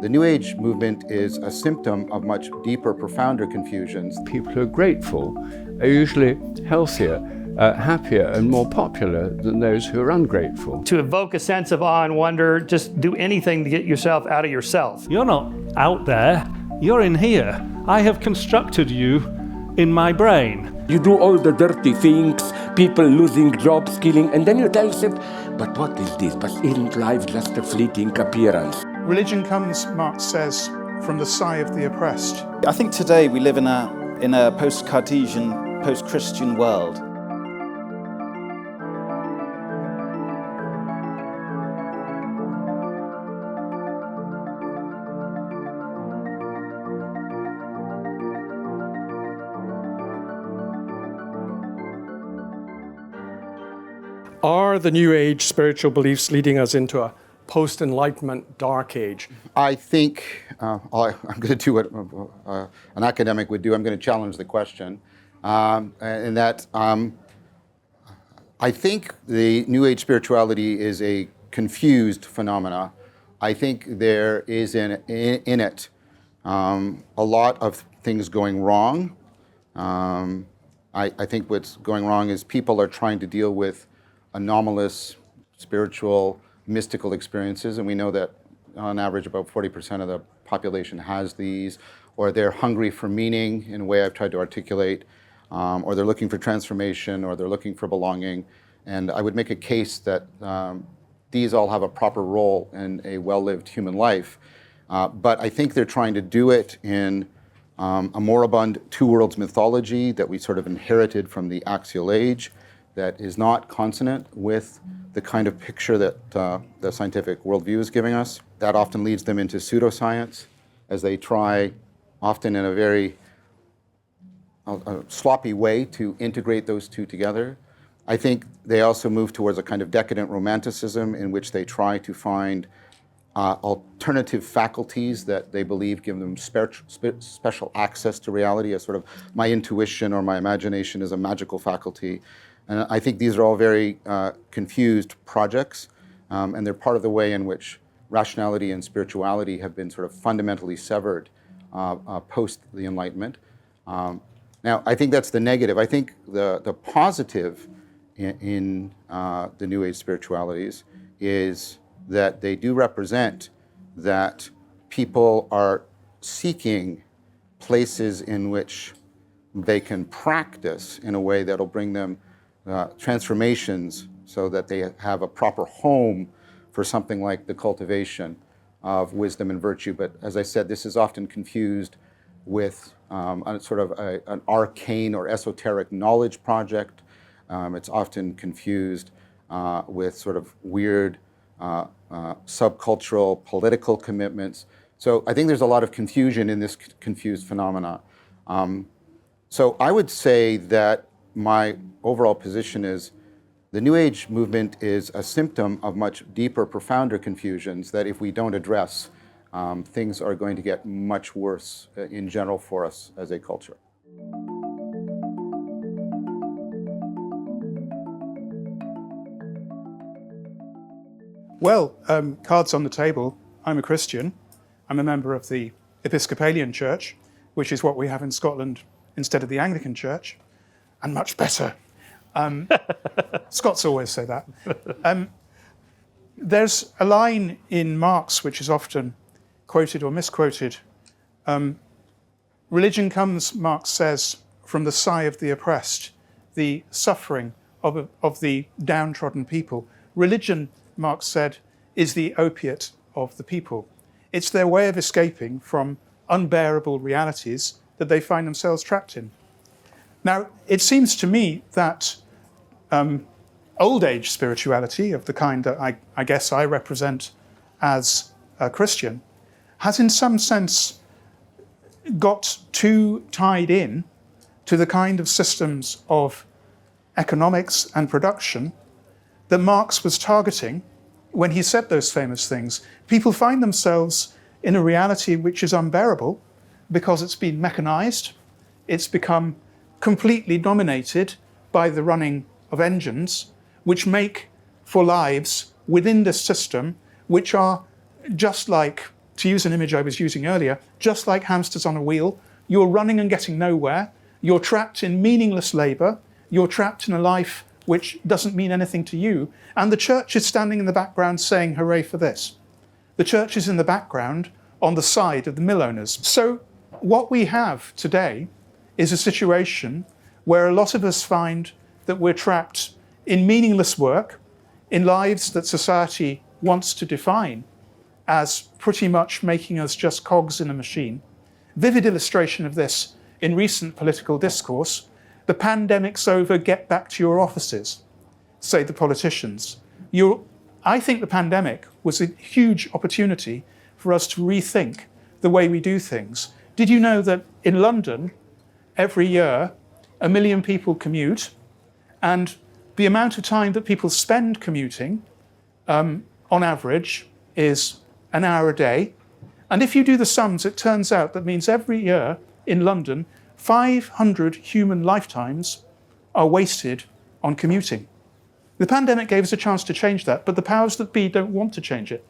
The New Age movement is a symptom of much deeper, profounder confusions. People who are grateful are usually healthier, happier and more popular than those who are ungrateful. To evoke a sense of awe and wonder, just do anything to get yourself out of yourself. You're not out there, you're in here. I have constructed you in my brain. You do all the dirty things, people losing jobs, killing, and then you tell yourself, but what is this? But isn't life just a fleeting appearance? Religion comes, Marx says, from the sigh of the oppressed. I think today we live in a post-Cartesian, post-Christian world. Are the New Age spiritual beliefs leading us into a post-Enlightenment dark age? I think, I'm going to do what an academic would do. I'm going to challenge the question. And that I think the New Age spirituality is a confused phenomena. I think there is in it a lot of things going wrong. I think what's going wrong is people are trying to deal with anomalous spiritual mystical experiences, and we know that on average about 40% of the population has these, or they're hungry for meaning in a way I've tried to articulate, or they're looking for transformation, or they're looking for belonging. And I would make a case that these all have a proper role in a well-lived human life, but I think they're trying to do it in a moribund two worlds mythology that we sort of inherited from the axial age, that is not consonant with the kind of picture that the scientific worldview is giving us. That often leads them into pseudoscience as they try, often in a very sloppy way, to integrate those two together. I think they also move towards a kind of decadent romanticism in which they try to find alternative faculties that they believe give them special access to reality, as sort of my intuition or my imagination is a magical faculty. And I think these are all very confused projects, and they're part of the way in which rationality and spirituality have been sort of fundamentally severed post the Enlightenment. Now, I think that's the negative. I think the positive in the New Age spiritualities is that they do represent that people are seeking places in which they can practice in a way that'll bring them transformations, so that they have a proper home for something like the cultivation of wisdom and virtue. But as I said, this is often confused with a sort of an arcane or esoteric knowledge project. It's often confused with sort of weird subcultural political commitments. So I think there's a lot of confusion in this confused phenomena. So I would say that my overall position is the New Age movement is a symptom of much deeper, profounder confusions that if we don't address, things are going to get much worse in general for us as a culture. Well, cards on the table. I'm a Christian. I'm a member of the Episcopalian Church, which is what we have in Scotland instead of the Anglican Church, and much better. Scots always say that. There's a line in Marx which is often quoted or misquoted. Religion comes, Marx says, from the sigh of the oppressed, the suffering of the downtrodden people. Religion, Marx said, is the opiate of the people. It's their way of escaping from unbearable realities that they find themselves trapped in. Now, it seems to me that old age spirituality, of the kind that I guess I represent as a Christian, has in some sense got too tied in to the kind of systems of economics and production that Marx was targeting when he said those famous things. People find themselves in a reality which is unbearable because it's been mechanized, it's become completely dominated by the running of engines, which make for lives within this system, which are just like to use an image I was using earlier, just like hamsters on a wheel. You're running and getting nowhere. You're trapped in meaningless labour. You're trapped in a life which doesn't mean anything to you. And the church is standing in the background saying, hooray for this. The church is in the background on the side of the mill owners. So what we have today is a situation where a lot of us find that we're trapped in meaningless work, in lives that society wants to define as pretty much making us just cogs in a machine. Vivid illustration of this in recent political discourse: the pandemic's over, get back to your offices, say the politicians. I think the pandemic was a huge opportunity for us to rethink the way we do things. Did you know that in London, every year, 1 million people commute, and the amount of time that people spend commuting, on average, is an hour a day? And if you do the sums, it turns out that means every year in London, 500 human lifetimes are wasted on commuting. The pandemic gave us a chance to change that, but the powers that be don't want to change it.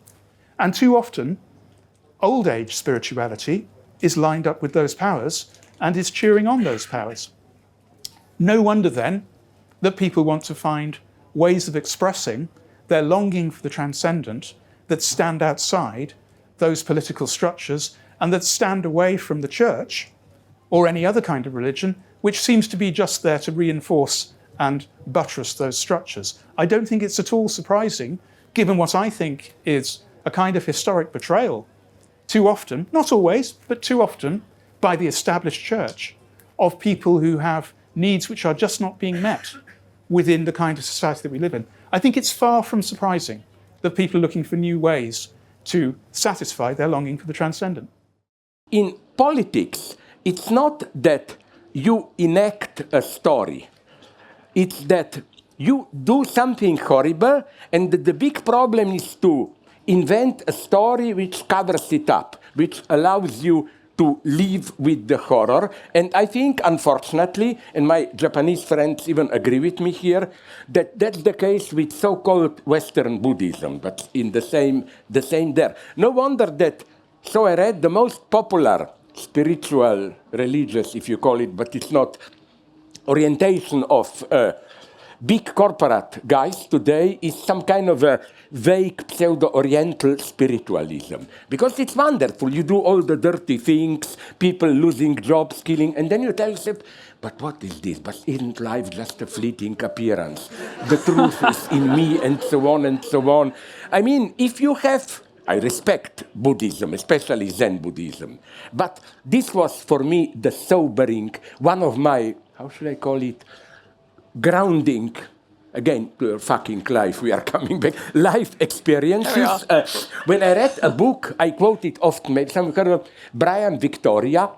And too often, old age spirituality is lined up with those powers and is cheering on those powers. No wonder then that people want to find ways of expressing their longing for the transcendent that stand outside those political structures and that stand away from the church or any other kind of religion, which seems to be just there to reinforce and buttress those structures. I don't think it's at all surprising, given what I think is a kind of historic betrayal, too often, not always, but too often, by the established church, of people who have needs which are just not being met within the kind of society that we live in. I think it's far from surprising that people are looking for new ways to satisfy their longing for the transcendent. In politics, it's not that you enact a story. It's that you do something horrible, and the big problem is to invent a story which covers it up, which allows you to live with the horror. And I think, unfortunately, and my Japanese friends even agree with me here, that that's the case with so-called Western Buddhism, but in the same there. No wonder that, so I read the most popular spiritual, religious, if you call it, but it's not, orientation of big corporate guys today is some kind of a vague pseudo-oriental spiritualism. Because it's wonderful, you do all the dirty things, people losing jobs, killing, and then you tell yourself, but what is this? But isn't life just a fleeting appearance? The truth is in me, and so on and so on. I mean, if you have, I respect Buddhism, especially Zen Buddhism, but this was for me the sobering, one of my, how should I call it, grounding, again, to your fucking life, we are coming back, life experiences. When I read a book, I quote it often, maybe some heard of Brian Victoria,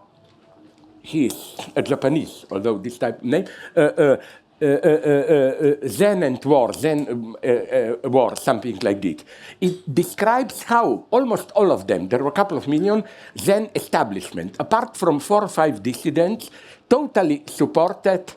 he is a Japanese, although this type of name, Zen and War, War, something like this. It describes how almost all of them, there were a couple of million, Zen establishment, apart from 4 or 5 dissidents, totally supported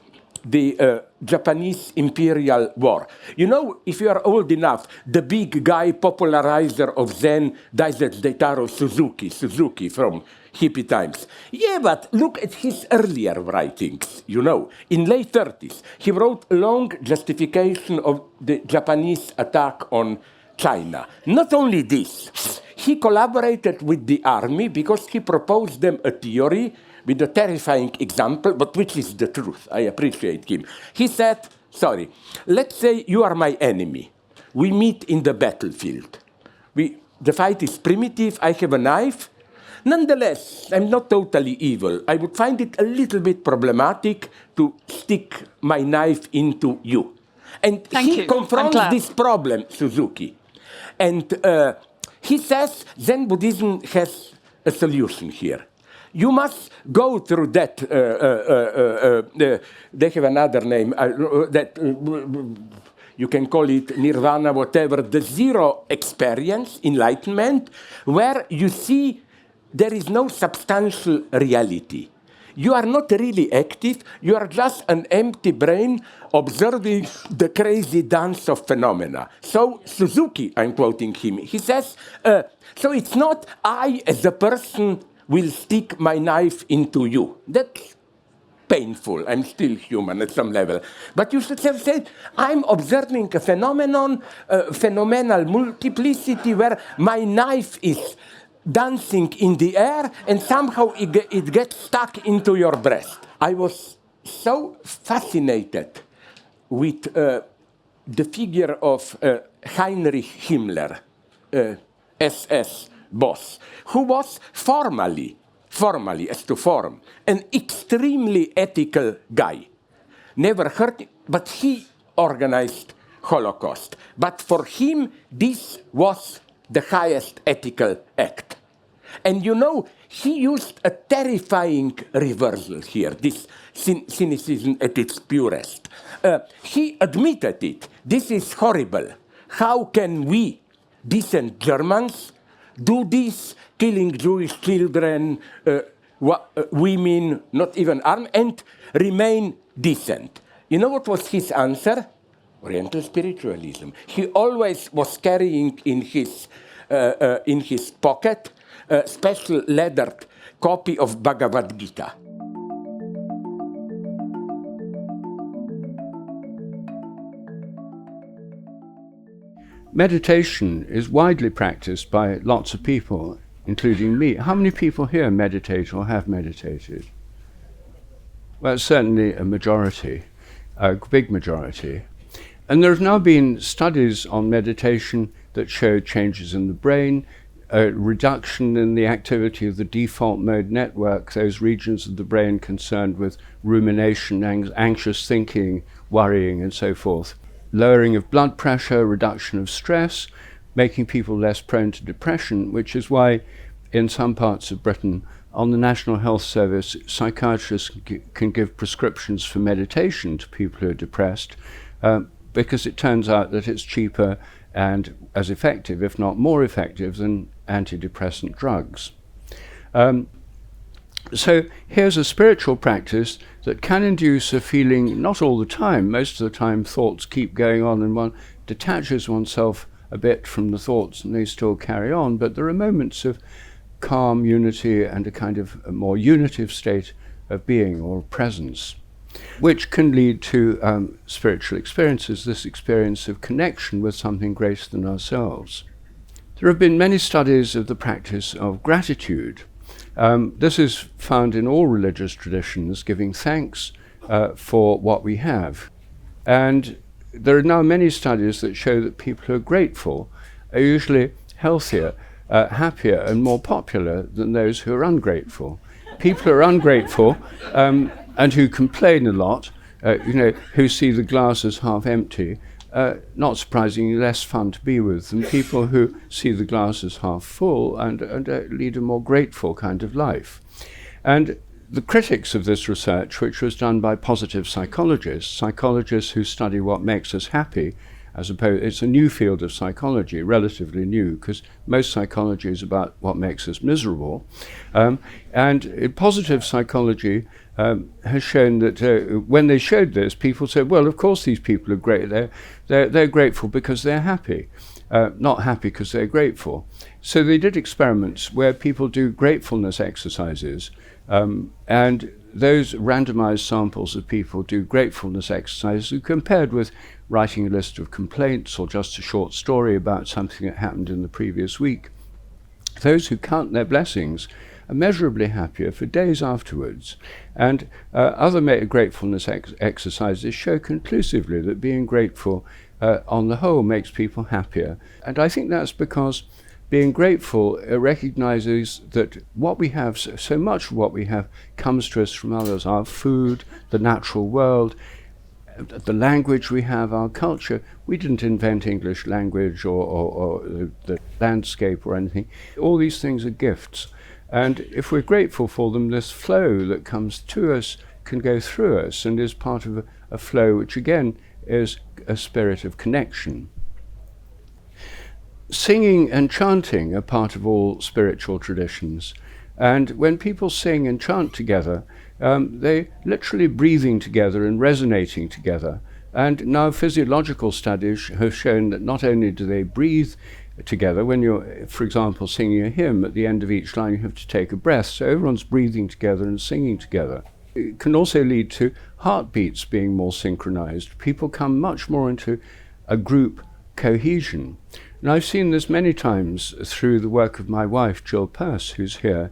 the Japanese Imperial War. You know, if you are old enough, the big guy popularizer of Zen, Daisetsu Suzuki from hippie times. Yeah, but look at his earlier writings, you know. In late 30s, he wrote a long justification of the Japanese attack on China. Not only this, he collaborated with the army because he proposed them a theory with a terrifying example, but which is the truth. I appreciate him. He said, sorry, let's say you are my enemy. We meet in the battlefield. The fight is primitive, I have a knife. Nonetheless, I'm not totally evil. I would find it a little bit problematic to stick my knife into you. And he confronts this problem, Suzuki. And he says Zen Buddhism has a solution here. You must go through that, they have another name, you can call it nirvana, whatever, the zero experience, enlightenment, where you see there is no substantial reality. you are not really active, you are just an empty brain observing the crazy dance of phenomena. So Suzuki, I'm quoting him, he says, so it's not I as a person will stick my knife into you. That's painful. I'm still human at some level. But you should have said, I'm observing a phenomenon, phenomenal multiplicity where my knife is dancing in the air and somehow it gets stuck into your breast. I was so fascinated with the figure of Heinrich Himmler, SS boss, who was formally as to form, an extremely ethical guy. Never heard it, but he organized Holocaust. But for him, this was the highest ethical act. And you know, he used a terrifying reversal here, this cynicism at its purest. He admitted it. This is horrible. How can we, decent Germans, do this, killing Jewish children, women, not even armed, and remain decent? You know what was his answer? Oriental spiritualism. He always was carrying in his pocket a special lettered copy of Bhagavad Gita. Meditation is widely practiced by lots of people, including me. How many people here meditate or have meditated? Well, it's certainly a majority, a big majority. And there have now been studies on meditation that show changes in the brain, a reduction in the activity of the default mode network, those regions of the brain concerned with rumination, anxious thinking, worrying, and so forth. Lowering of blood pressure, reduction of stress, making people less prone to depression, which is why in some parts of Britain, on the National Health Service, psychiatrists can give prescriptions for meditation to people who are depressed, because it turns out that it's cheaper and as effective, if not more effective, than antidepressant drugs. So here's a spiritual practice that can induce a feeling, not all the time, most of the time thoughts keep going on and one detaches oneself a bit from the thoughts and they still carry on, but there are moments of calm, unity, and a kind of a more unitive state of being or presence, which can lead to spiritual experiences, this experience of connection with something greater than ourselves. There have been many studies of the practice of gratitude. This is found in all religious traditions, giving thanks for what we have. And there are now many studies that show that people who are grateful are usually healthier, happier, and more popular than those who are ungrateful. People who are ungrateful and who complain a lot, who see the glass as half empty, not surprisingly less fun to be with than people who see the glass as half full and lead a more grateful kind of life. And the critics of this research, which was done by positive psychologists who study what makes us happy, as opposed, it's a new field of psychology, relatively new, because most psychology is about what makes us miserable. And positive psychology has shown that when they showed this, people said, well, of course these people are great. They're grateful because they're happy, not happy because they're grateful. So they did experiments where people do gratefulness exercises, and those randomized samples of people do gratefulness exercises compared with writing a list of complaints or just a short story about something that happened in the previous week. Those who count their blessings are measurably happier for days afterwards. And other gratefulness exercises show conclusively that being grateful on the whole makes people happier. And I think that's because being grateful recognizes that what we have, so much of what we have comes to us from others, our food, the natural world, the language we have, our culture. We didn't invent English language or the landscape or anything. All these things are gifts. And if we're grateful for them, this flow that comes to us can go through us and is part of a flow which again is a spirit of connection. Singing and chanting are part of all spiritual traditions. And when people sing and chant together, they literally breathing together and resonating together. And now physiological studies have shown that not only do they breathe together, when you're, for example, singing a hymn, at the end of each line you have to take a breath, so everyone's breathing together and singing together. It can also lead to heartbeats being more synchronized. People come much more into a group cohesion. And I've seen this many times through the work of my wife, Jill Peirce, who's here,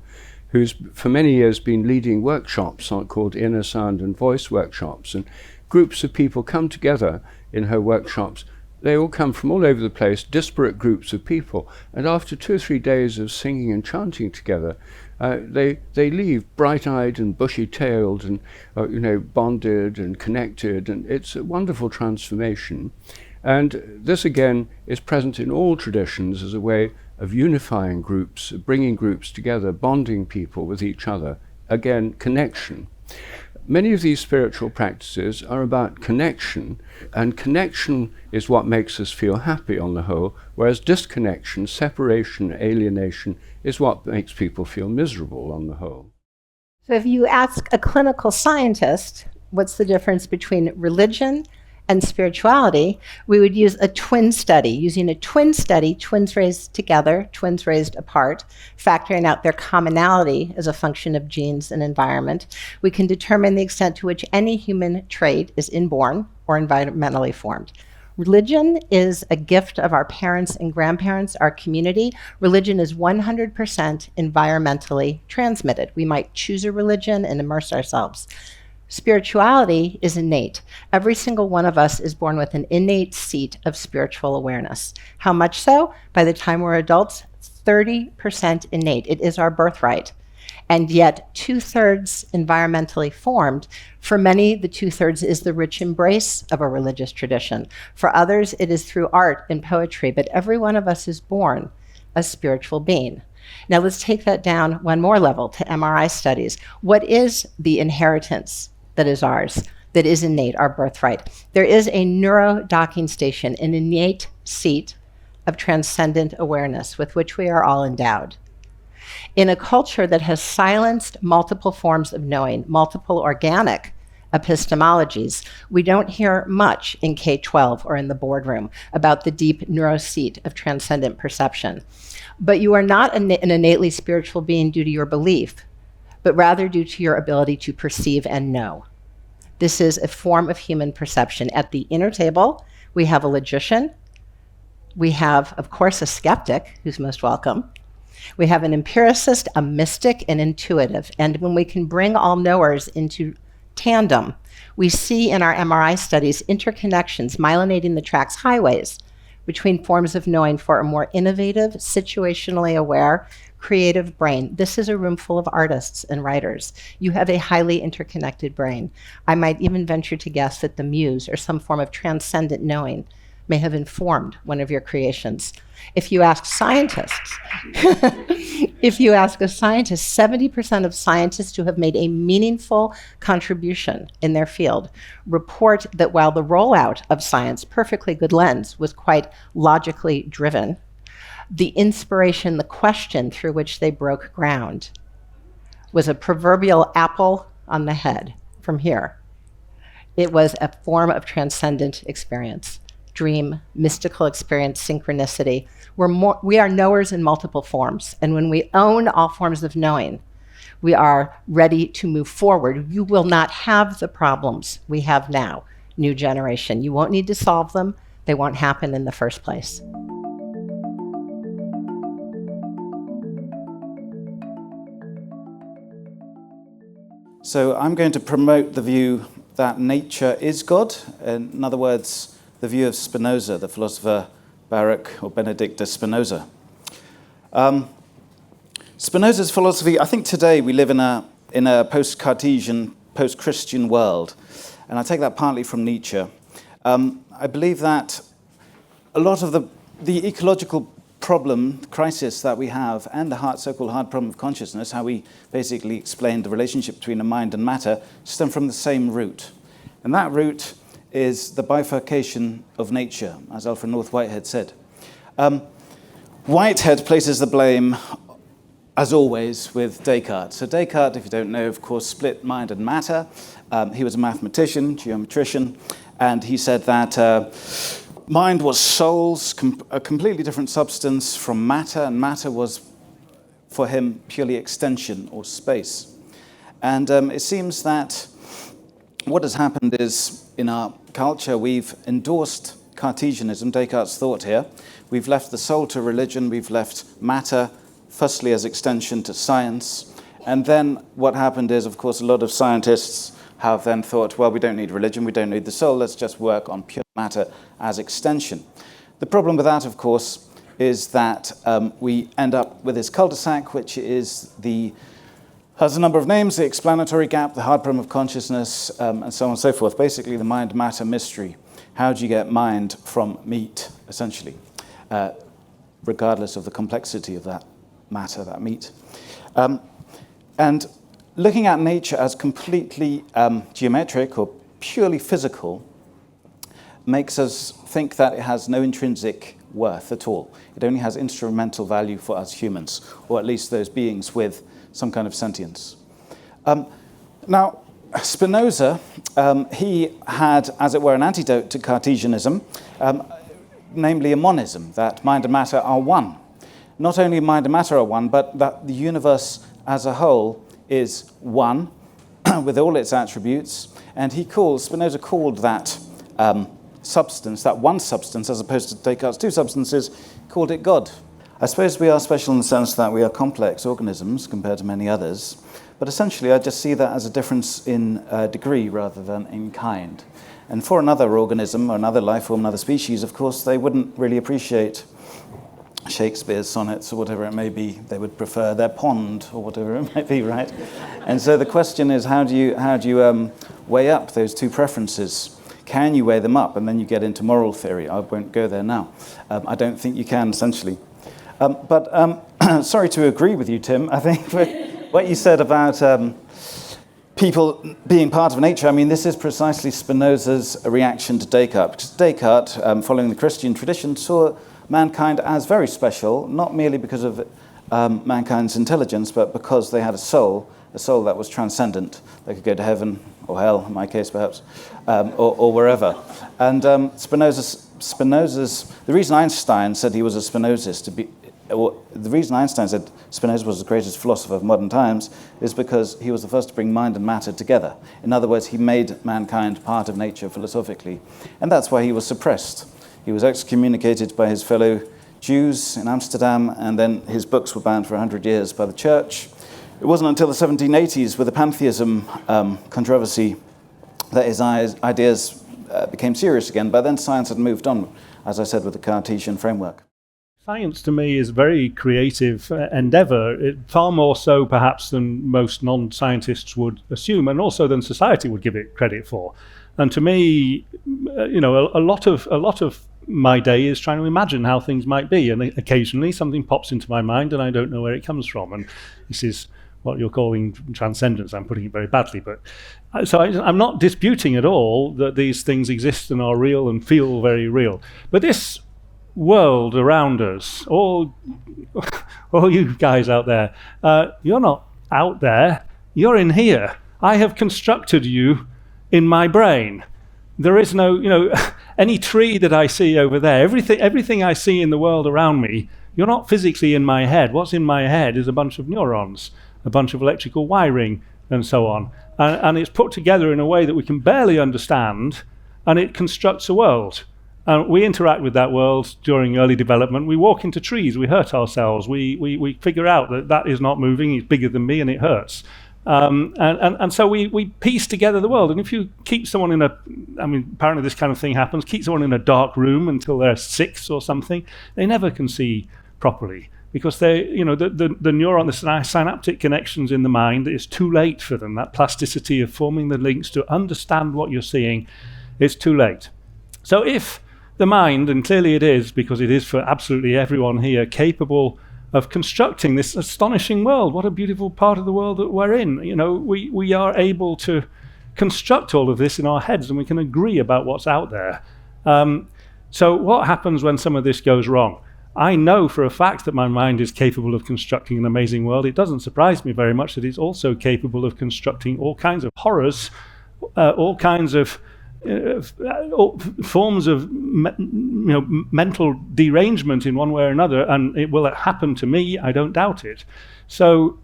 who's for many years been leading workshops called Inner Sound and Voice workshops. And groups of people come together in her workshops. They all come from all over the place, disparate groups of people. And after 2 or 3 days of singing and chanting together, they leave bright-eyed and bushy-tailed and bonded and connected. And it's a wonderful transformation. And this, again, is present in all traditions as a way of unifying groups, bringing groups together, bonding people with each other. Again, connection. Many of these spiritual practices are about connection, and connection is what makes us feel happy on the whole, whereas disconnection, separation, alienation is what makes people feel miserable on the whole. So if you ask a clinical scientist, what's the difference between religion and spirituality, we would use a twin study. Using a twin study, twins raised together, twins raised apart, factoring out their commonality as a function of genes and environment, we can determine the extent to which any human trait is inborn or environmentally formed. Religion is a gift of our parents and grandparents, our community. Religion is 100% environmentally transmitted. We might choose a religion and immerse ourselves. Spirituality is innate. Every single one of us is born with an innate seat of spiritual awareness. How much so? By the time we're adults, 30% innate. It is our birthright. And yet 2/3 environmentally formed. For many, the 2/3 is the rich embrace of a religious tradition. For others, it is through art and poetry, but every one of us is born a spiritual being. Now let's take that down one more level to MRI studies. What is the inheritance that is ours, that is innate, our birthright? There is a neuro-docking station, an innate seat of transcendent awareness with which we are all endowed. In a culture that has silenced multiple forms of knowing, multiple organic epistemologies, we don't hear much in K-12 or in the boardroom about the deep neuro-seat of transcendent perception. But you are not an innately spiritual being due to your belief, but rather due to your ability to perceive and know. This is a form of human perception. At the inner table, we have a logician. We have, of course, a skeptic, who's most welcome. We have an empiricist, a mystic, and intuitive. And when we can bring all knowers into tandem, we see in our MRI studies interconnections, myelinating the tracks, highways between forms of knowing for a more innovative, situationally aware, creative brain. This is a room full of artists and writers. You have a highly interconnected brain. I might even venture to guess that the muse, or some form of transcendent knowing, may have informed one of your creations. If you ask scientists, 70% of scientists who have made a meaningful contribution in their field report that while the rollout of science, perfectly good lens, was quite logically driven, the inspiration, the question through which they broke ground was a proverbial apple on the head from here. It was a form of transcendent experience. Dream, mystical experience, synchronicity. We are knowers in multiple forms. And when we own all forms of knowing, we are ready to move forward. You will not have the problems we have now, new generation. You won't need to solve them. They won't happen in the first place. So I'm going to promote the view that nature is God. In other words, the view of Spinoza, the philosopher Baruch or Benedict de Spinoza. Spinoza's philosophy, I think today we live in a post-Cartesian, post-Christian world, and I take that partly from Nietzsche. I believe that a lot of the ecological problem, crisis that we have, and the so-called hard problem of consciousness, how we basically explain the relationship between the mind and matter, stem from the same root. And that root is the bifurcation of nature, as Alfred North Whitehead said. Whitehead places the blame as always, with Descartes. So Descartes, if you don't know, of course, split mind and matter. He was a mathematician, geometrician, and he said that mind was souls, a completely different substance from matter, and matter was, for him, purely extension or space. And it seems that what has happened is, in our culture, we've endorsed Cartesianism, Descartes' thought here. We've left the soul to religion, we've left matter, firstly as extension to science. And then what happened is, of course, a lot of scientists have then thought, well, we don't need religion, we don't need the soul, let's just work on pure matter as extension. The problem with that, of course, is that we end up with this cul-de-sac, which is has a number of names: the explanatory gap, the hard problem of consciousness, and so on and so forth. Basically, the mind-matter mystery. How do you get mind from meat, essentially, regardless of the complexity of that matter, that meat? And looking at nature as completely geometric or purely physical makes us think that it has no intrinsic worth at all. It only has instrumental value for us humans, or at least those beings with some kind of sentience. Now, Spinoza, he had, as it were, an antidote to Cartesianism, namely a monism, that mind and matter are one. Not only mind and matter are one, but that the universe as a whole is one, with all its attributes, and Spinoza called that substance, that one substance, as opposed to Descartes' two substances, called it God. I suppose we are special in the sense that we are complex organisms compared to many others, but essentially I just see that as a difference in degree rather than in kind. And for another organism, or another life form, another species, of course, they wouldn't really appreciate Shakespeare's sonnets or whatever it may be. They would prefer their pond or whatever it might be, right? And so the question is, how do you weigh up those two preferences? Can you weigh them up? And then you get into moral theory. I won't go there now. I don't think you can, essentially. But sorry to agree with you, Tim. I think what you said about people being part of nature, I mean, this is precisely Spinoza's reaction to Descartes. Because Descartes, following the Christian tradition, saw mankind as very special, not merely because of mankind's intelligence, but because they had a soul that was transcendent. They could go to heaven, or hell, in my case perhaps, or wherever. And Spinoza's, the reason Einstein said he was a Spinozist, the reason Einstein said Spinoza was the greatest philosopher of modern times is because he was the first to bring mind and matter together. In other words, he made mankind part of nature philosophically. And that's why he was suppressed. He was excommunicated by his fellow Jews in Amsterdam, and then his books were banned for 100 years by the church. It wasn't until the 1780s, with the pantheism controversy, that his ideas became serious again. By then, science had moved on, as I said, with the Cartesian framework. Science, to me, is a very creative endeavour, far more so perhaps than most non-scientists would assume, and also than society would give it credit for. And to me, a lot of my day is trying to imagine how things might be, and occasionally something pops into my mind and I don't know where it comes from. And this is what you're calling transcendence. I'm putting it very badly, but so I'm not disputing at all that these things exist and are real and feel very real. But this world around us, all you guys out there, you're not out there, you're in here. I have constructed you in my brain. There is no, any tree that I see over there, everything I see in the world around me, you're not physically in my head. What's in my head is a bunch of neurons, a bunch of electrical wiring, and so on. And it's put together in a way that we can barely understand, and it constructs a world. We interact with that world during early development. We walk into trees, we hurt ourselves, we figure out that is not moving, it's bigger than me, and it hurts. And so we piece together the world. And if you keep someone apparently this kind of thing happens, keep someone in a dark room until they're 6 or something, they never can see properly. Because the neuron, the synaptic connections in the mind, it's too late for them. That plasticity of forming the links to understand what you're seeing, it's too late. So if the mind, and clearly it is, because it is for absolutely everyone here, capable of constructing this astonishing world. What a beautiful part of the world that we're in. We are able to construct all of this in our heads, and we can agree about what's out there. So what happens when some of this goes wrong? I know for a fact that my mind is capable of constructing an amazing world. It doesn't surprise me very much that it's also capable of constructing all kinds of horrors, all kinds of forms of mental derangement in one way or another, and it will happen to me, I don't doubt it. So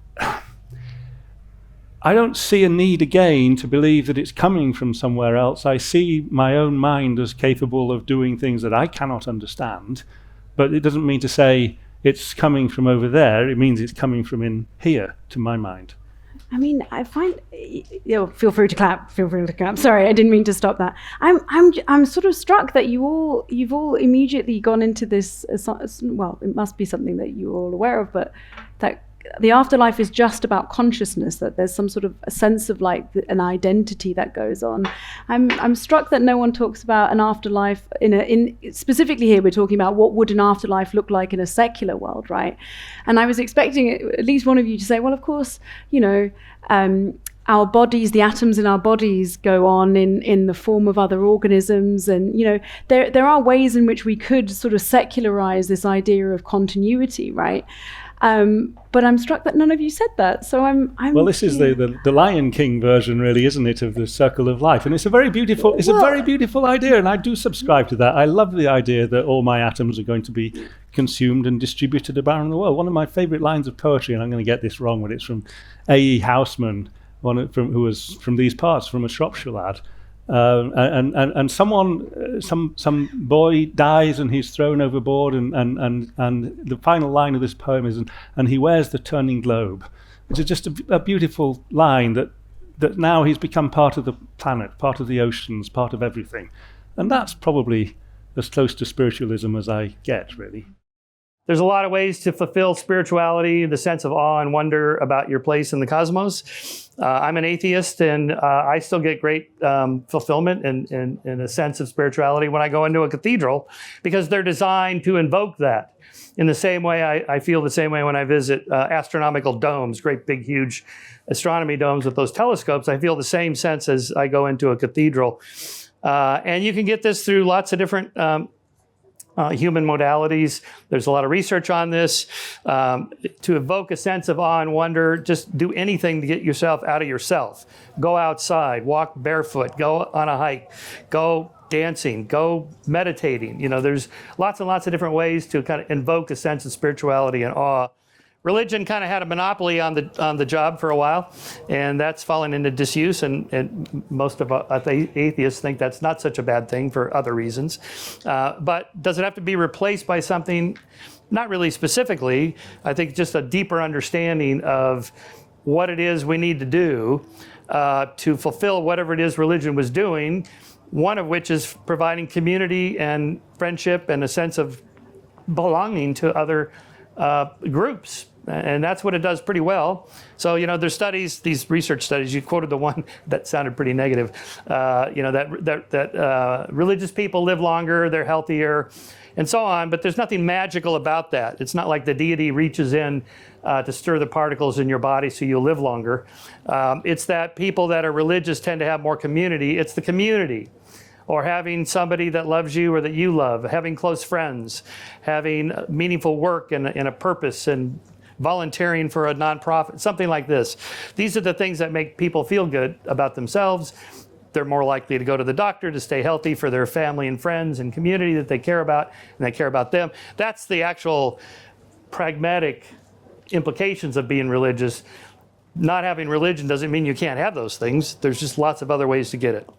I don't see a need again to believe that it's coming from somewhere else. I see my own mind as capable of doing things that I cannot understand, but it doesn't mean to say it's coming from over there. It means it's coming from in here, to my mind. I mean, I find, feel free to clap. Sorry, I didn't mean to stop that. I'm sort of struck that you've all immediately gone into this. Well, it must be something that you're all aware of, but that the afterlife is just about consciousness. That there's some sort of a sense of like an identity that goes on. I'm struck that no one talks about an afterlife in specifically here. We're talking about what would an afterlife look like in a secular world, right? And I was expecting at least one of you to say, well, of course, our bodies, the atoms in our bodies go on in the form of other organisms. And, there are ways in which we could sort of secularize this idea of continuity, right? But I'm struck that none of you said that. So I'm well, this is the Lion King version, really, isn't it, of the circle of life? And it's a very beautiful idea, and I do subscribe to that. I love the idea that all my atoms are going to be consumed and distributed around the world. One of my favorite lines of poetry, and I'm going to get this wrong, but it's from A.E. Houseman, who was from these parts, from a Shropshire lad. And some boy dies and he's thrown overboard, and the final line of this poem is, and he wears the turning globe, which is just a beautiful line that now he's become part of the planet, part of the oceans, part of everything. And that's probably as close to spiritualism as I get, really. There's a lot of ways to fulfill spirituality, the sense of awe and wonder about your place in the cosmos. I'm an atheist, and I still get great fulfillment and a sense of spirituality when I go into a cathedral, because they're designed to invoke that. In the same way, I feel the same way when I visit astronomical domes, great big huge astronomy domes with those telescopes. I feel the same sense as I go into a cathedral. And you can get this through lots of different human modalities. There's a lot of research on this. To evoke a sense of awe and wonder, just do anything to get yourself out of yourself. Go outside, walk barefoot, go on a hike, go dancing, go meditating. There's lots and lots of different ways to kind of invoke a sense of spirituality and awe. Religion kind of had a monopoly on the job for a while, and that's fallen into disuse, and most of us atheists think that's not such a bad thing for other reasons. But does it have to be replaced by something? Not really specifically. I think just a deeper understanding of what it is we need to do to fulfill whatever it is religion was doing, one of which is providing community and friendship and a sense of belonging to other groups. And that's what it does pretty well. So, there's studies, these research studies, you quoted the one that sounded pretty negative, that religious people live longer, they're healthier, and so on. But there's nothing magical about that. It's not like the deity reaches in to stir the particles in your body so you'll live longer. It's that people that are religious tend to have more community. It's the community. Or having somebody that loves you or that you love, having close friends, having meaningful work and a purpose, and volunteering for a nonprofit, something like this. These are the things that make people feel good about themselves. They're more likely to go to the doctor to stay healthy for their family and friends and community that they care about, and they care about them. That's the actual pragmatic implications of being religious. Not having religion doesn't mean you can't have those things. There's just lots of other ways to get it.